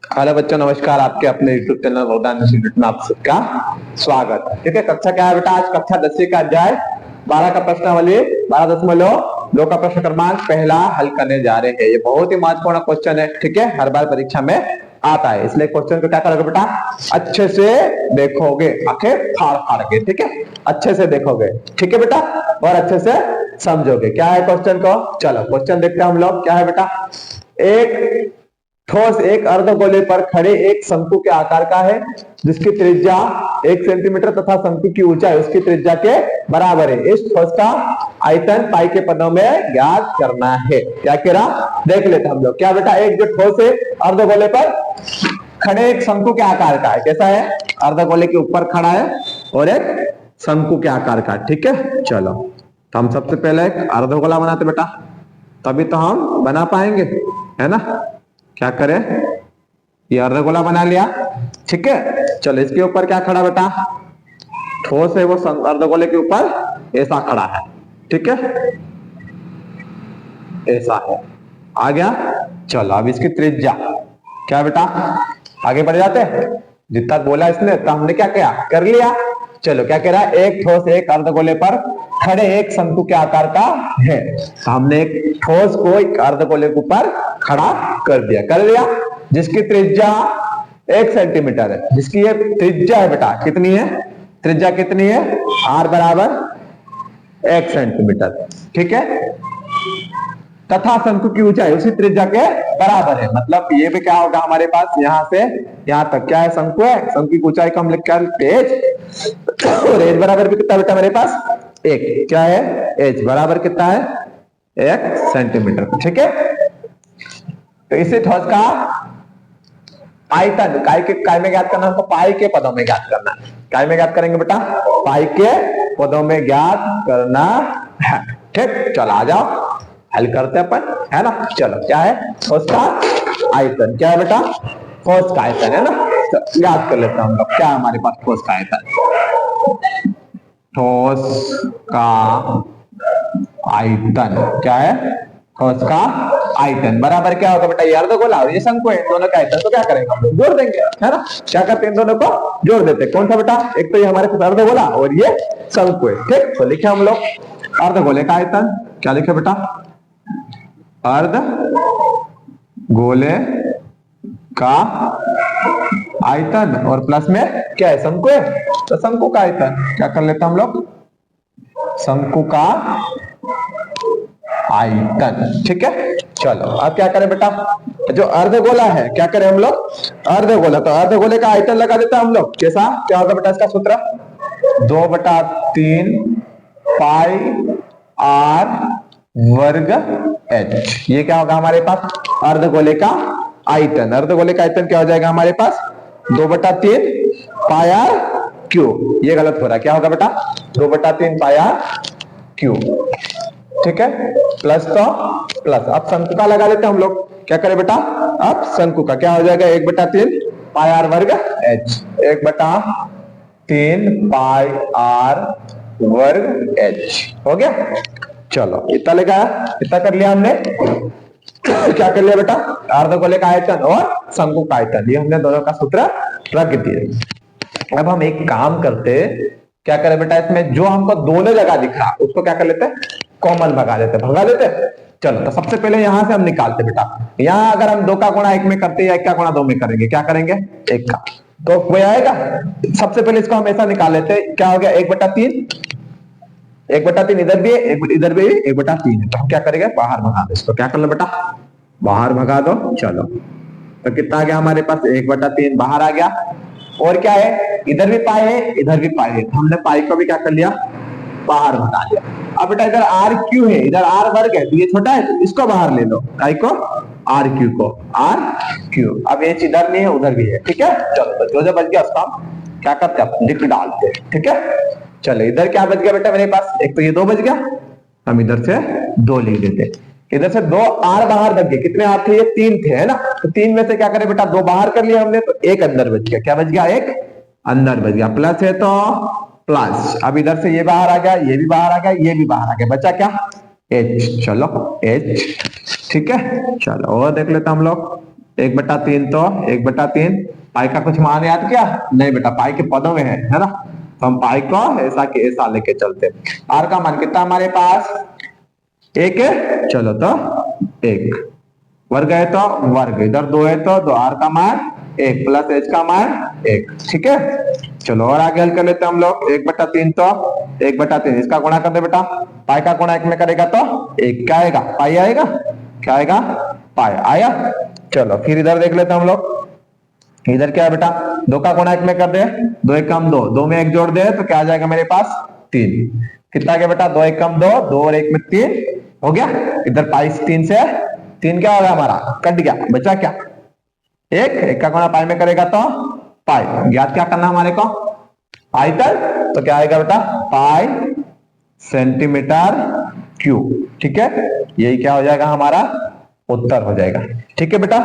Hello बच्चों, नमस्कार। आपके अपने यूट्यूब चैनल वरदान इंस्टीट्यूट में आप सबका स्वागत है। ठीक है, कक्षा क्या है बेटा? आज कक्षा 10 का अध्याय 12 का प्रश्नावली 12.2 का प्रश्न क्रमांक पहला हल करने जा रहे हैं। ये बहुत ही महत्वपूर्ण क्वेश्चन है। ठीक है, हर बार परीक्षा में आता है, इसलिए क्वेश्चन को क्या करोगे बेटा? अच्छे से देखोगे, आंखें फाड़ फाड़ के। ठीक है, अच्छे से देखोगे। ठीक है बेटा, और अच्छे से समझोगे क्या है क्वेश्चन को। चलो क्वेश्चन देखते हैं हम लोग। क्या है बेटा? एक ठोस एक अर्धगोले पर खड़े एक शंकु के आकार का है, जिसकी त्रिज्या 1 सेंटीमीटर तथा शंकु की ऊंचाई उसकी त्रिज्या के बराबर है। इस ठोस का आयतन पाई के पदों में ज्ञात करना है। क्या कह रहा, देख लेते हम लोग। क्या बेटा? एक जो ठोस है अर्धगोले पर खड़े एक शंकु के आकार का है। कैसा है? अर्धगोले के ऊपर खड़ा है और एक शंकु के आकार का। ठीक है, चलो तो हम सबसे पहले एक अर्धगोला बनाते बेटा, तभी तो हम बना पाएंगे, है ना। क्या करें, ये अर्धगोला बना लिया। ठीक है, चलो इसके ऊपर क्या खड़ा बेटा? ठोस है वो अर्धगोले के ऊपर ऐसा खड़ा है। ठीक है, ऐसा है, आ गया। चलो अब इसकी त्रिज्या क्या बेटा? आगे बढ़ जाते हैं। जितना बोला इसने तो हमने क्या किया, कर लिया। चलो क्या कह रहा है? एक ठोस एक अर्धगोले पर खड़े एक शंकु के आकार का है। तो हमने एक ठोस को एक अर्धगोले के ऊपर खड़ा कर दिया, जिसकी त्रिज्या 1 सेंटीमीटर है। जिसकी ये त्रिज्या है बेटा, कितनी है? त्रिज्या कितनी है? r बराबर 1 सेंटीमीटर। ठीक है, तथा शंकु की ऊंचाई उसी त्रिज्या के बराबर है। मतलब ये भी क्या होगा हमारे पास, यहां से यहां तक क्या है? शंकु है। शंकु की ऊंचाई को हम लिख कर एच, और एच बराबर भी कितना बेटा मेरे पास? 1। क्या है? एच बराबर कितना है? 1 सेंटीमीटर। ठीक है, तो इसे ठोस का आयतन काय में ज्ञात करना, उसको पाई के पदों में ज्ञात करना। काय में ज्ञात करेंगे बेटा? पाई के पदों में ज्ञात करना है। ठीक, चलो आ जाओ हल करते अपन, है ना। चलो क्या है? ठोस का आयतन। क्या है बेटा? ठोस का आयतन, है ना। तो याद कर लेते हैं हम लोग। क्या है हमारे पास ठोस का आयतन? ठोस का आयतन क्या है? ठोस का आयतन बराबर क्या होगा बेटा? ये अर्धगोला और ये शंकु है, दोनों का आयतन। तो क्या करेंगे हम लोग? जोड़ देंगे, है ना। क्या करते हैं? दोनों को जोड़ देते हैं। कौन सा बेटा? एक तो ये हमारे पास अर्धगोला और ये शंकु है। ठीक, तो लिखे हम लोग अर्धगोले का आयतन। क्या लिखे बेटा? अर्ध गोले का आयतन, और प्लस में क्या है? शंकु है, तो शंकु का आयतन। क्या कर लेते हैं हम लोग? शंकु का आयतन। ठीक है, चलो अब क्या करें बेटा? जो अर्धगोला है, क्या करें हम लोग? अर्धगोला, तो अर्धगोले का आयतन लगा देते हैं हम लोग। कैसा? क्या होगा बेटा इसका सूत्र? 2/3 पाई r वर्ग h। ये क्या होगा हमारे पास? अर्धगोले का आयतन। अर्धगोले का आयतन क्या हो जाएगा हमारे पास? 2/3 पाई r क्यूब। ये गलत हो रहा है। क्या होगा बेटा? 2/3 पाई r क्यूब। ठीक है, प्लस तो प्लस। अब शंकु का लगा लेते हैं हम लोग। क्या करें बेटा? अब शंकु का क्या हो जाएगा? 1/3 पाई r वर्ग h। 1/3 पाई r वर्ग h हो गया। चलो इतना लगा, इतना कर लिया हमने। क्या कर लिया बेटा? अर्धगोले का आयतन और शंकु का आयतन, ये हमने दोनों का सूत्र रख दिए। अब हम एक काम करते, क्या करें बेटा? इसमें जो हमको दोनों जगह दिख रहा उसको क्या कर लेते हैं? कॉमन भगा देते। चलो तो सबसे पहले यहां से हम निकालते बेटा। यहां अगर हम 2 का गुणा 1 में करते हैं या 1 का गुणा 2 में करेंगे, क्या करेंगे? 1 का, तो कोई आएगा। सबसे पहले इसको हम ऐसा निकाल लेते हैं। क्या हो गया? 1/3, 1/3 इधर भी है, इधर भी 1/3 है। तो हम क्या करेंगे? बाहर भगा दो इसको। क्या कर लो बेटा? बाहर भगा दो। चलो तो कितना आ गया हमारे पास? 1/3 बाहर आ गया। और क्या है? इधर भी पाई है, इधर भी पाई है। हमने पाई को भी क्या कर लिया? बाहर भगा दिया। अब बेटा इधर r क्यू है, इधर r वर्ग है, तो ये छोटा है, तो इसको बाहर ले लो। काय को? r क्यू को, r क्यू। अब ये इधर नहीं है, उधर भी है। ठीक है, चलो तो जो बच गया उसका क्या करते हैं? लिख डालते हैं। ठीक है, चलो इधर क्या बच गया बेटा मेरे पास? एक तो ये 2 बच गया, हम इधर से 2 लिख देते। इधर से 2 r बाहर बच गए। कितने r थे? ये 3 थे, है ना। तो 3 में से क्या करें बेटा? 2 बाहर कर लिया हमने, तो 1 अंदर बच गया। क्या बच गया? 1 अंदर बच गया। प्लस है तो प्लस। अब इधर से ये बाहर आ गया, ये भी बाहर आ गया, ये भी बाहर आ गया। बचा क्या? h। चलो h। ठीक है, चलो और देख लेते हम लोग। 1/3 तो 1/3। पाई का कुछ मान याद किया? नहीं बेटा, पाई के पदों में है ना, तो हम पाई को ऐसा के ऐसा लेके चलते। आर का मान कितना हमारे पास? 1 है, चलो तो 1। वर्ग है तो वर्ग, इधर 2 है तो 2। आर का मान 1 प्लस एच का मान 1। ठीक है, चलो और आगे हल कर लेते हैं हम लोग। 1/3 तो 1/3, इसका गुणा कर दे बेटा। पाई का गुणा 1 में करेगा तो 1 क्या आएगा? पाई आएगा। क्या आएगा? पाई आया। चलो फिर इधर देख लेते हैं हम लोग। इधर क्या है बेटा? 2 का गुणा 1 में कर दे, 2 1 कम 2, 2 में 1 जोड़ दे तो क्या आ जाएगा मेरे पास? 3। कितना गया बेटा? 2 1 कम 2, 2 और 1 में 3 हो गया। इधर पाई 3 से 3 क्या होगा हमारा? कट गया, बचा क्या? 1 का गुणा पाई में करेगा तो पाई। ज्ञात क्या करना हमारे को? पाई तक, तो क्या आएगा बेटा? पाई सेंटीमीटर क्यूब। ठीक है, यही क्या हो जाएगा हमारा उत्तर हो जाएगा। ठीक है बेटा।